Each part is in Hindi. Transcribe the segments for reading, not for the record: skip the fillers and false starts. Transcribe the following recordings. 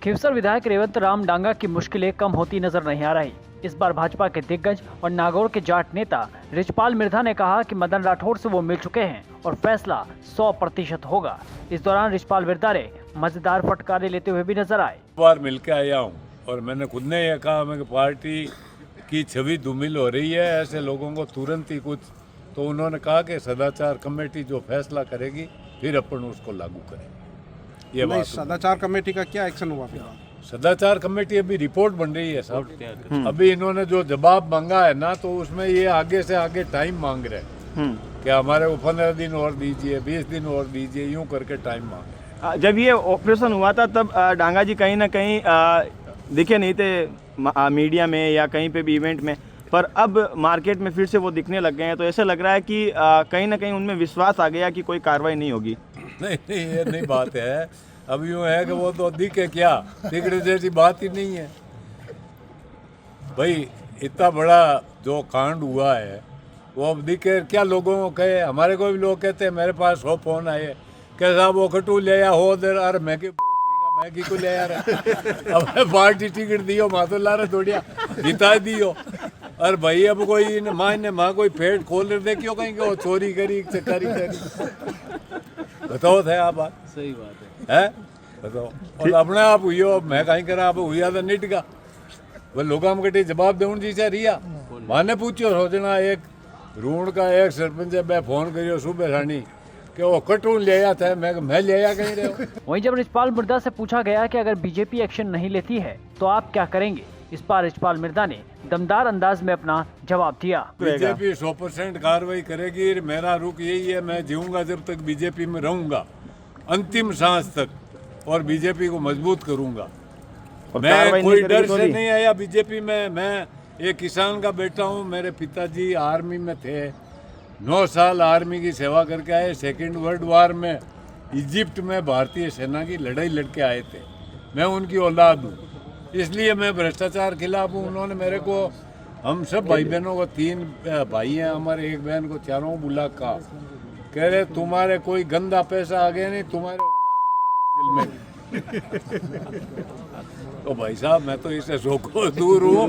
खींवसर विधायक रेवंत राम डांगा की मुश्किलें कम होती नजर नहीं आ रही। इस बार भाजपा के दिग्गज और नागौर के जाट नेता रिचपाल मिर्धा ने कहा कि मदन राठौड़ से वो मिल चुके हैं और फैसला 100% होगा। इस दौरान रिचपाल मिर्धा ने मजेदार फटकारे लेते हुए भी नजर आए। बार मिलकर आया हूँ और मैंने खुद ने यह कहा मैं कि पार्टी की छवि धूमिल हो रही है, ऐसे लोगों को तुरंत ही कुछ, तो उन्होंने कहा कि सदाचार कमेटी जो फैसला करेगी फिर अपन उसको लागू करें। ये नहीं, बात सदाचार कमेटी का क्या एक्शन हुआ फिर? सदाचार कमेटी अभी रिपोर्ट बन रही है साहब। अभी इन्होंने जो जवाब मांगा है ना, तो उसमें ये आगे से आगे टाइम मांग रहे हैं कि हमारे को 15 दिन और दीजिए, 20 दिन और दीजिए, यूं करके टाइम मांग रहे हैं। जब ये ऑपरेशन हुआ था तब डांगा जी कहीं ना कहीं दिखे नहीं थे मीडिया में या कहीं पे भी इवेंट में, पर अब मार्केट में फिर से वो दिखने लग गए हैं, तो ऐसा लग रहा है कि कहीं ना कहीं उनमें विश्वास आ गया कि कोई कार्रवाई नहीं होगी। नहीं, ये नहीं बात है। अब यूँ है कि वो तो दिखे क्या, दिखने जैसी बात ही नहीं है भाई। इतना बड़ा जो कांड हुआ है वो अब दिखे क्या, लोगों को कहे, हमारे को भी लोग कहते हैं, मेरे पास 100 फोन आए कि साहब वो खटू ले या हो दे, अरे मैं की को ले यार अब पार्टी टिकट दियो माँ तो ला रहे थोड़िया जिता दियो। अरे भाई अब कोई माँ कोई पेट खोल दे क्यों कहीं वो चोरी करी चकारी करी, बताओ थे आप बात सही बात है बताओ। और अपने आप हुई हो, मैं कहीं करा आप हुई तो निट का वो लोग हम कटी जवाब देने जी से रिया माने पूछो सोचना। एक रूण का एक सरपंच मैं फोन करियो सुबह रानी कि वो कटून ले आया था, मैं ले आया कहीं रहे। वहीं जब रिचपाल मिर्धा से पूछा गया कि अगर बीजेपी एक्शन नहीं लेती है तो आप क्या करेंगे, इस बार रिचपाल मिर्धा ने दमदार अंदाज में अपना जवाब दिया। बीजेपी 100% कार्रवाई करेगी। मेरा रुख यही है, मैं जीऊंगा जब तक बीजेपी में रहूंगा, अंतिम सांस तक, और बीजेपी को मजबूत करूंगा। मैं कोई डर से नहीं आया बीजेपी में। मैं एक किसान का बेटा हूँ, मेरे पिताजी आर्मी में थे, 9 साल आर्मी की सेवा करके आए। सेकेंड वर्ल्ड वार में इजिप्ट में भारतीय सेना की लड़ाई लड़के आए थे, मैं उनकी औलाद हूँ, इसलिए मैं भ्रष्टाचार खिलाफ हूँ। उन्होंने मेरे को, हम सब भाई बहनों को, 3 भाई हैं हमारे, एक बहन को, चारों बुला का कह रहे तुम्हारे कोई गंदा पैसा आ गया नहीं, तुम्हारे जेल में। तो भाई साहब मैं तो इससे रोको दूर हूँ,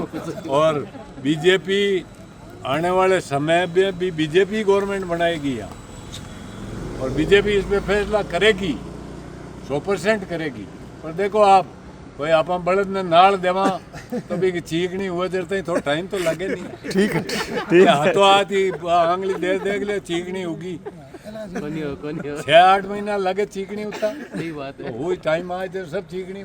और बीजेपी आने वाले समय में भी बीजेपी गवर्नमेंट बनाएगी यहाँ, और बीजेपी इस पे फैसला करेगी, 100% करेगी। पर देखो आप कोई आप बड़द ने नाल देवा तो भी चीकनी हुए देते थोड़ा टाइम तो लगे नहीं। ठीक है हाथों हाथ ही आंगली देख ले चीकनी होगी, 6-8 महीना लगे चीकनी उतना। सही बात है, वही टाइम आए तो सब चीकनी।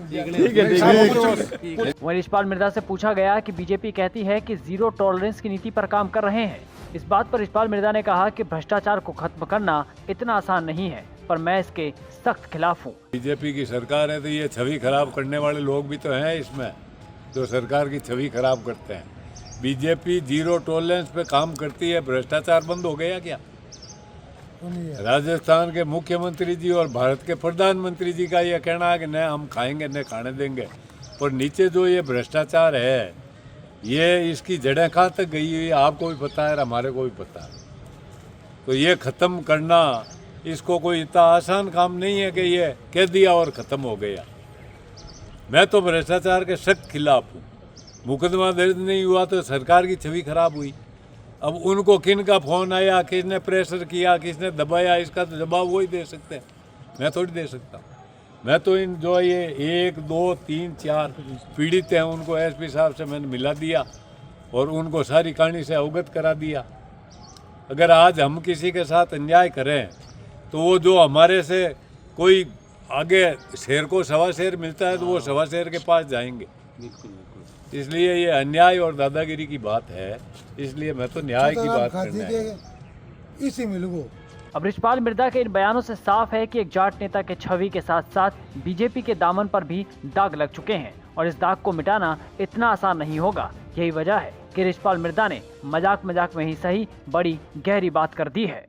वहीं रिचपाल मिर्धा से पूछा गया कि बीजेपी कहती है कि 0 टॉलरेंस की नीति पर काम कर रहे हैं। इस बात पर रिचपाल मिर्धा ने कहा कि भ्रष्टाचार को खत्म करना इतना आसान नहीं है, पर मैं इसके सख्त खिलाफ हूँ। बीजेपी की सरकार है तो ये छवि खराब करने वाले लोग भी तो हैं इसमें, जो सरकार की छवि खराब करते हैं। बीजेपी 0 टॉलरेंस पे काम करती है। भ्रष्टाचार बंद हो गया क्या? राजस्थान के मुख्यमंत्री जी और भारत के प्रधानमंत्री जी का ये कहना है कि नहीं हम खाएंगे नहीं खाने देंगे, पर नीचे जो ये भ्रष्टाचार है, ये इसकी जड़ें कहाँ तक गई हुई आपको भी पता है, हमारे को भी पता है। तो ये ख़त्म करना, इसको कोई इतना आसान काम नहीं है कि ये कह दिया और ख़त्म हो गया। मैं तो भ्रष्टाचार के सख्त खिलाफ हूँ। मुकदमा दर्ज नहीं हुआ तो सरकार की छवि खराब हुई। अब उनको किन का फ़ोन आया, किसने प्रेशर किया, किसने दबाया, इसका तो जवाब वही दे सकते हैं, मैं थोड़ी दे सकता। मैं तो इन जो ये 1, 2, 3, 4 पीड़ित हैं उनको एसपी साहब से मैंने मिला दिया और उनको सारी कहानी से अवगत करा दिया। अगर आज हम किसी के साथ अन्याय करें तो वो जो हमारे से कोई आगे शेर को 1.25 शेर मिलता है तो वो 1.25 शेर के पास जाएंगे। इसलिए ये अन्याय और दादागिरी की बात है, इसलिए मैं तो न्याय की बात करना है। इसी मिलूंगा। अब रिचपाल मिर्धा के इन बयानों से साफ है कि एक जाट नेता के छवि के साथ साथ बीजेपी के दामन पर भी दाग लग चुके हैं, और इस दाग को मिटाना इतना आसान नहीं होगा। यही वजह है कि रिचपाल मिर्धा ने मजाक में ही सही बड़ी गहरी बात कर दी है।